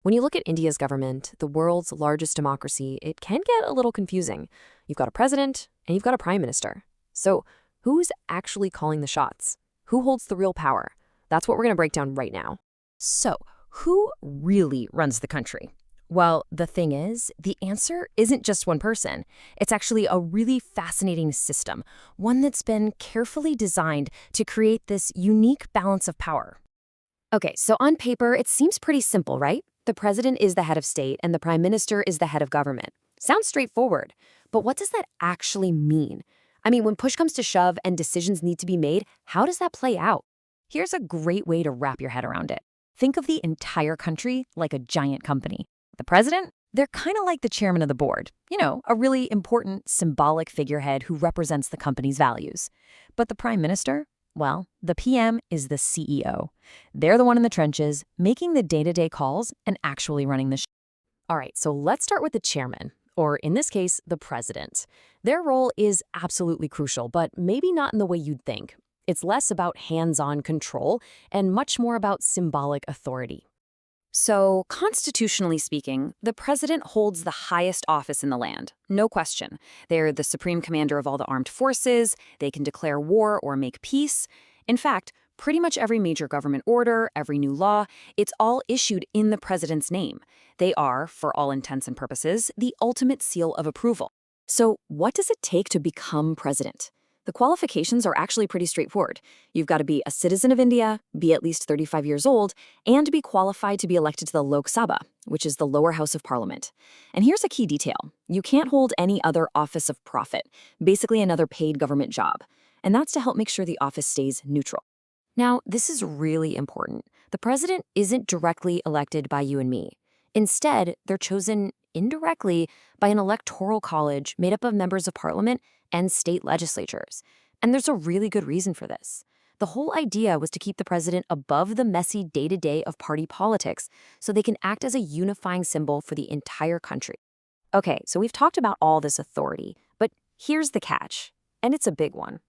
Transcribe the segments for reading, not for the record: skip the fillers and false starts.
When you look at India's government, the world's largest democracy, it can get a little confusing. You've got a president and you've got a prime minister. So, who's actually calling the shots? Who holds the real power? That's what we're going to break down right now. So, who really runs the country? Well, the thing is, the answer isn't just one person. It's actually a really fascinating system, one that's been carefully designed to create this unique balance of power. Okay, so on paper, it seems pretty simple, right? The president is the head of state and the prime minister is the head of government. Sounds straightforward, but what does that actually mean? I mean, when push comes to shove and decisions need to be made, how does that play out? Here's a great way to wrap your head around it. Think of the entire country like a giant company. The president? They're kind of like the chairman of the board. You know, a really important, symbolic figurehead who represents the company's values. But the prime minister? Well, the PM is the CEO. They're the one in the trenches, making the day-to-day calls and actually running the show. All right, so let's start with the chairman, or in this case, the president. Their role is absolutely crucial, but maybe not in the way you'd think. It's less about hands-on control and much more about symbolic authority. So, constitutionally speaking, the president holds the highest office in the land, no question. They're the supreme commander of all the armed forces, they can declare war or make peace. In fact, pretty much every major government order, every new law, it's all issued in the president's name. They are, for all intents and purposes, the ultimate seal of approval. So, what does it take to become president? The qualifications are actually pretty straightforward. You've got to be a citizen of India, be at least 35 years old, and be qualified to be elected to the Lok Sabha, which is the lower house of parliament. And here's a key detail. You can't hold any other office of profit, basically another paid government job. And that's to help make sure the office stays neutral. Now, this is really important. The president isn't directly elected by you and me. Instead, they're chosen indirectly by an electoral college made up of members of parliament and state legislatures. And there's a really good reason for this. The whole idea was to keep the president above the messy day-to-day of party politics so they can act as a unifying symbol for the entire country. Okay, so we've talked about all this authority, but here's the catch, and it's a big one.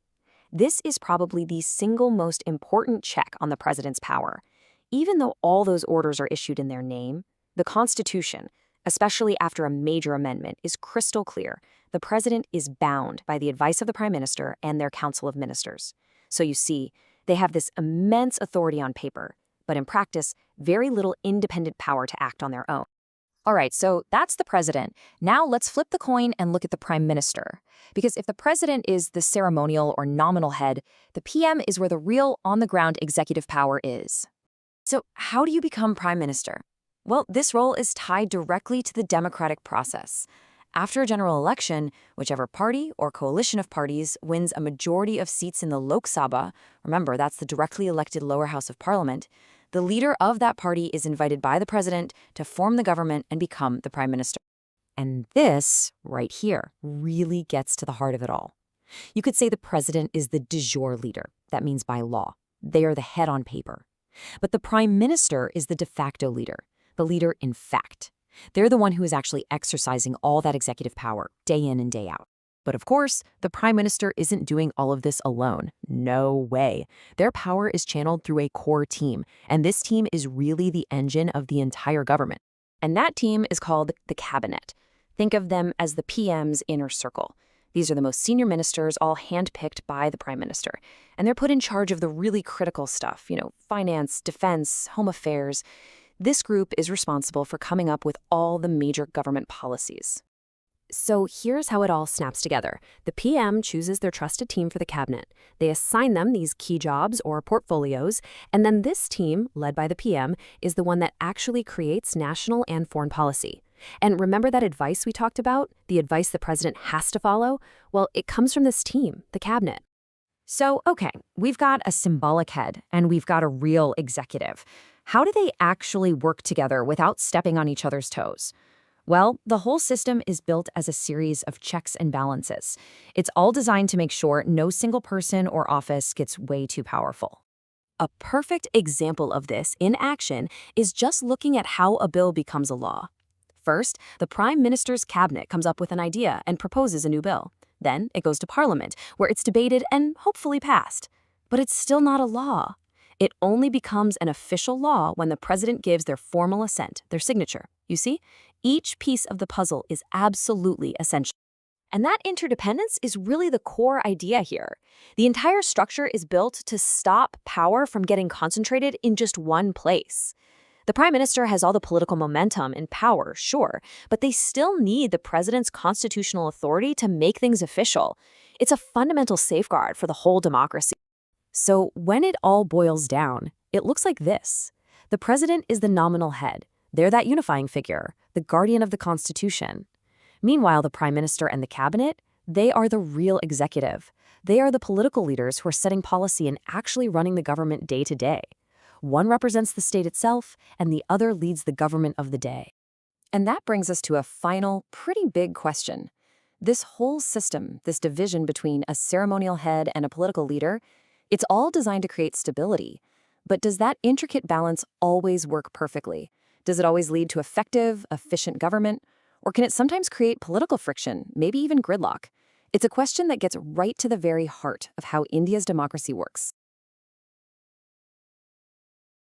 This is probably the single most important check on the president's power. Even though all those orders are issued in their name, the Constitution, especially after a major amendment, is crystal clear. The president is bound by the advice of the prime minister and their council of ministers. So you see, they have this immense authority on paper, but in practice, very little independent power to act on their own. All right, so that's the president. Now let's flip the coin and look at the prime minister. Because if the president is the ceremonial or nominal head, the PM is where the real on-the-ground executive power is. So how do you become prime minister? Well, this role is tied directly to the democratic process. After a general election, whichever party or coalition of parties wins a majority of seats in the Lok Sabha, remember that's the directly elected lower house of parliament, the leader of that party is invited by the president to form the government and become the prime minister. And this, right here, really gets to the heart of it all. You could say the president is the de jure leader. That means by law. They are the head on paper. But the prime minister is the de facto leader, the leader in fact. They're the one who is actually exercising all that executive power day in and day out. But of course, the prime minister isn't doing all of this alone. No way. Their power is channeled through a core team, and this team is really the engine of the entire government. And that team is called the cabinet. Think of them as the PM's inner circle. These are the most senior ministers, all handpicked by the prime minister. And they're put in charge of the really critical stuff, finance, defense, home affairs. This group is responsible for coming up with all the major government policies. So here's how it all snaps together. The PM chooses their trusted team for the cabinet. They assign them these key jobs or portfolios, and then this team, led by the PM, is the one that actually creates national and foreign policy. And remember that advice we talked about? The advice the president has to follow? Well, it comes from this team, the cabinet. So, okay, we've got a symbolic head, and we've got a real executive. How do they actually work together without stepping on each other's toes? Well, the whole system is built as a series of checks and balances. It's all designed to make sure no single person or office gets way too powerful. A perfect example of this in action is just looking at how a bill becomes a law. First, the prime minister's cabinet comes up with an idea and proposes a new bill. Then it goes to parliament, where it's debated and hopefully passed. But it's still not a law. It only becomes an official law when the president gives their formal assent, their signature. You see, each piece of the puzzle is absolutely essential. And that interdependence is really the core idea here. The entire structure is built to stop power from getting concentrated in just one place. The prime minister has all the political momentum and power, sure, but they still need the president's constitutional authority to make things official. It's a fundamental safeguard for the whole democracy. So when it all boils down, it looks like this. The president is the nominal head. They're that unifying figure, the guardian of the Constitution. Meanwhile, the prime minister and the cabinet, they are the real executive. They are the political leaders who are setting policy and actually running the government day to day. One represents the state itself, and the other leads the government of the day. And that brings us to a final, pretty big question. This whole system, this division between a ceremonial head and a political leader, it's all designed to create stability. But does that intricate balance always work perfectly? Does it always lead to effective, efficient government? Or can it sometimes create political friction, maybe even gridlock? It's a question that gets right to the very heart of how India's democracy works.